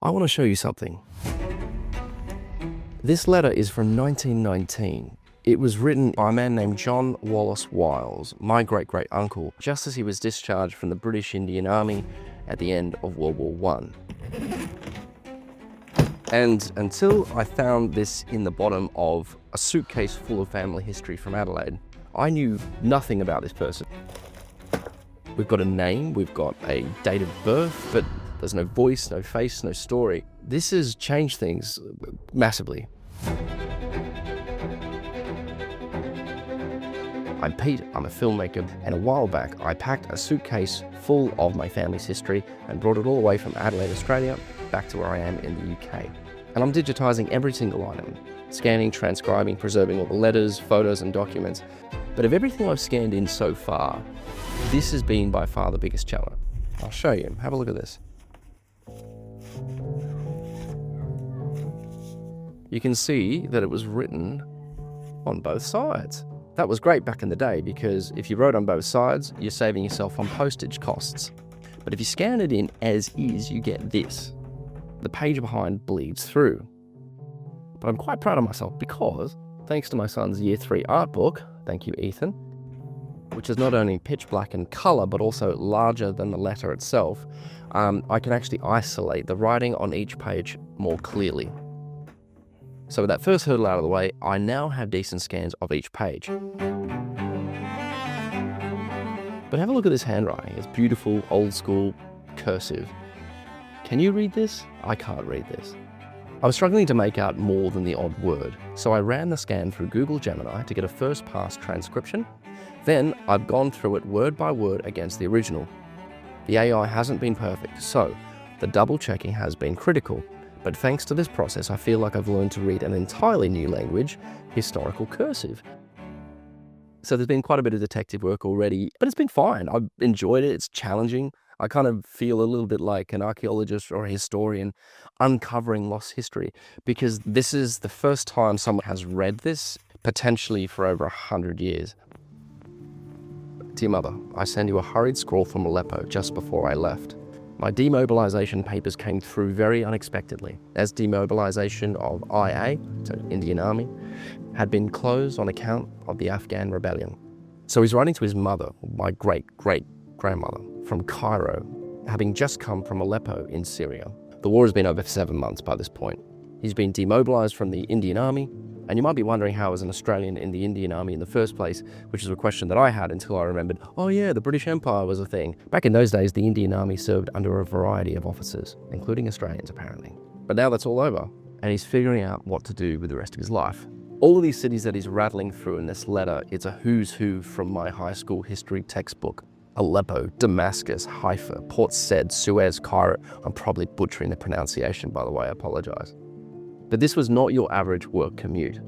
I want to show you something. This letter is from 1919. It was written by a man named John Wallace Wyles, my great-great-uncle, just as he was discharged from the British Indian Army at the end of World War I. And until I found this in the bottom of a suitcase full of family history from Adelaide, I knew nothing about this person. We've got a name, we've got a date of birth, but there's no voice, no face, no story. This has changed things massively. I'm Pete, I'm a filmmaker, and a while back I packed a suitcase full of my family's history and brought it all the way from Adelaide, Australia, back to where I am in the UK. And I'm digitizing every single item, scanning, transcribing, preserving all the letters, photos and documents. But of everything I've scanned in so far, this has been by far the biggest challenge. I'll show you, have a look at this. You can see that it was written on both sides. That was great back in the day because if you wrote on both sides, you're saving yourself on postage costs. But if you scan it in as is, you get this. The page behind bleeds through. But I'm quite proud of myself because, thanks to my son's Year 3 art book, thank you Ethan, which is not only pitch black in colour but also larger than the letter itself, I can actually isolate the writing on each page more clearly. So with that first hurdle out of the way, I now have decent scans of each page. But have a look at this handwriting. It's beautiful, old school, cursive. Can you read this? I can't read this. I was struggling to make out more than the odd word, so I ran the scan through Google Gemini to get a first pass transcription. Then I've gone through it word by word against the original. The AI hasn't been perfect, so the double checking has been critical. But thanks to this process, I feel like I've learned to read an entirely new language, historical cursive. So there's been quite a bit of detective work already, but it's been fine. I've enjoyed it, it's challenging. I kind of feel a little bit like an archaeologist or a historian uncovering lost history, because this is the first time someone has read this, potentially for over 100 years. Dear Mother, I send you a hurried scrawl from Aleppo just before I left. My demobilization papers came through very unexpectedly, as demobilization of IA, so Indian Army, had been closed on account of the Afghan rebellion. So he's writing to his mother, my great-great-grandmother, from Cairo, having just come from Aleppo in Syria. The war has been over 7 months by this point. He's been demobilized from the Indian Army, and you might be wondering how I was an Australian in the Indian Army in the first place, which is a question that I had until I remembered, oh yeah, the British Empire was a thing. Back in those days, the Indian Army served under a variety of officers, including Australians apparently. But now that's all over, and he's figuring out what to do with the rest of his life. All of these cities that he's rattling through in this letter, it's a who's who from my high school history textbook. Aleppo, Damascus, Haifa, Port Said, Suez, Cairo. I'm probably butchering the pronunciation, by the way, I apologize. But this was not your average work commute.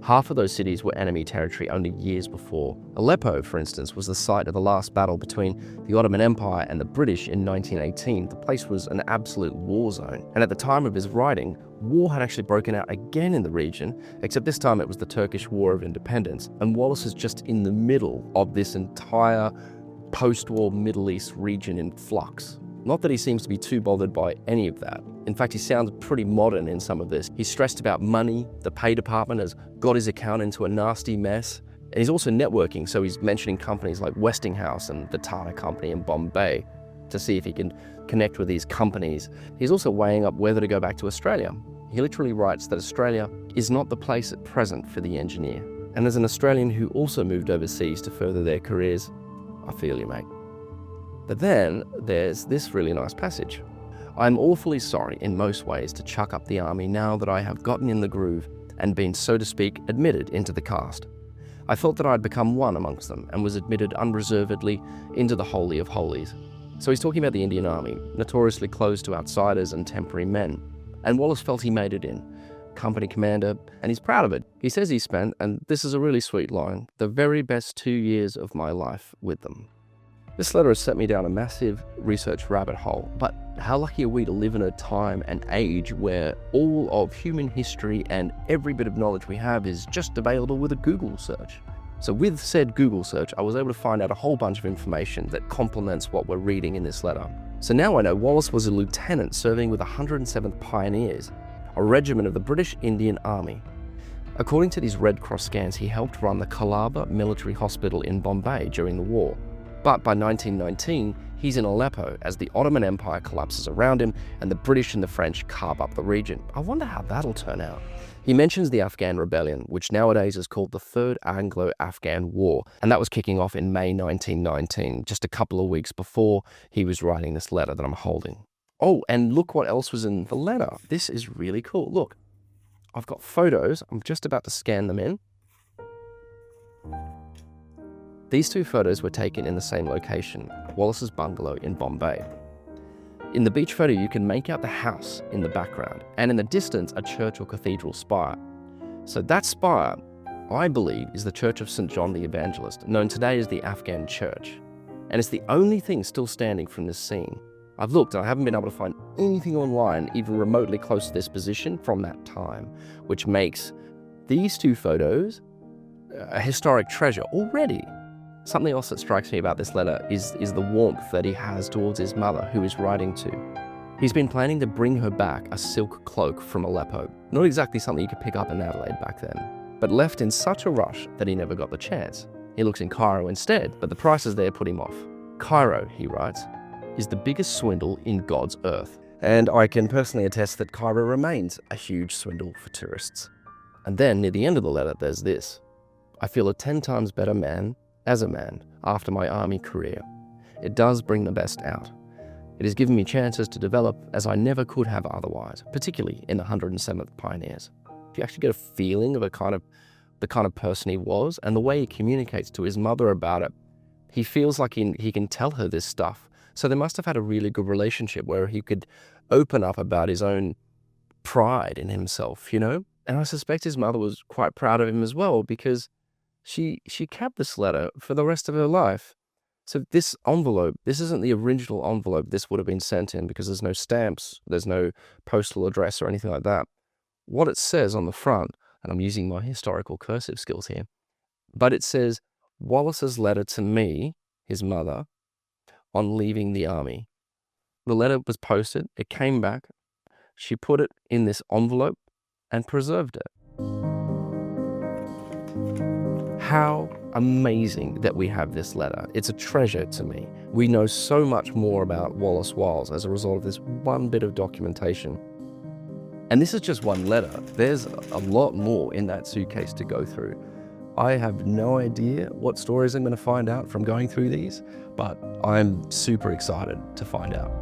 Half of those cities were enemy territory only years before. Aleppo, for instance, was the site of the last battle between the Ottoman Empire and the British in 1918. The place was an absolute war zone. And at the time of his writing, war had actually broken out again in the region, except this time it was the Turkish War of Independence. And Wallace is just in the middle of this entire post-war Middle East region in flux. Not that he seems to be too bothered by any of that. In fact, he sounds pretty modern in some of this. He's stressed about money, the pay department has got his account into a nasty mess, and he's also networking, so he's mentioning companies like Westinghouse and the Tata Company in Bombay to see if he can connect with these companies. He's also weighing up whether to go back to Australia. He literally writes that Australia is not the place at present for the engineer. And as an Australian who also moved overseas to further their careers, I feel you, mate. But then there's this really nice passage. I'm awfully sorry in most ways to chuck up the army now that I have gotten in the groove and been, so to speak, admitted into the cast. I felt that I'd become one amongst them and was admitted unreservedly into the Holy of Holies. So he's talking about the Indian Army, notoriously closed to outsiders and temporary men. And Wallace felt he made it in. Company commander, and he's proud of it. He says he spent, and this is a really sweet line, the very best 2 years of my life with them. This letter has set me down a massive research rabbit hole, but how lucky are we to live in a time and age where all of human history and every bit of knowledge we have is just available with a Google search. So with said Google search, I was able to find out a whole bunch of information that complements what we're reading in this letter. So now I know Wallace was a lieutenant serving with the 107th Pioneers, a regiment of the British Indian Army. According to these Red Cross scans, he helped run the Colaba Military Hospital in Bombay during the war. But by 1919, he's in Aleppo as the Ottoman Empire collapses around him and the British and the French carve up the region. I wonder how that'll turn out. He mentions the Afghan rebellion, which nowadays is called the Third Anglo-Afghan War, and that was kicking off in May 1919, just a couple of weeks before he was writing this letter that I'm holding. Oh, and look what else was in the letter. This is really cool. Look, I've got photos. I'm just about to scan them in. These two photos were taken in the same location, Wallace's bungalow in Bombay. In the beach photo, you can make out the house in the background, and in the distance, a church or cathedral spire. So that spire, I believe, is the Church of St. John the Evangelist, known today as the Afghan Church. And it's the only thing still standing from this scene. I've looked and I haven't been able to find anything online even remotely close to this position from that time, which makes these two photos a historic treasure already. Something else that strikes me about this letter is the warmth that he has towards his mother, who he's writing to. He's been planning to bring her back a silk cloak from Aleppo. Not exactly something you could pick up in Adelaide back then, but left in such a rush that he never got the chance. He looks in Cairo instead, but the prices there put him off. Cairo, he writes, is the biggest swindle in God's earth. And I can personally attest that Cairo remains a huge swindle for tourists. And then near the end of the letter, there's this. I feel a 10 times better man as a man after my army career. It does bring the best out. It has given me chances to develop as I never could have otherwise, particularly in the 107th Pioneers. You actually get a feeling of the kind of person he was, and the way he communicates to his mother about it, he feels like he can tell her this stuff. So they must have had a really good relationship where he could open up about his own pride in himself, you know? And I suspect his mother was quite proud of him as well, because she kept this letter for the rest of her life. So this envelope, this isn't the original envelope this would have been sent in, because there's no stamps, there's no postal address or anything like that. What it says on the front, and I'm using my historical cursive skills here, but it says, Wallace's letter to me, his mother, on leaving the army. The letter was posted, it came back, she put it in this envelope and preserved it. How amazing that we have this letter. It's a treasure to me. We know so much more about Wallace Wyles as a result of this one bit of documentation. And this is just one letter. There's a lot more in that suitcase to go through. I have no idea what stories I'm going to find out from going through these, but I'm super excited to find out.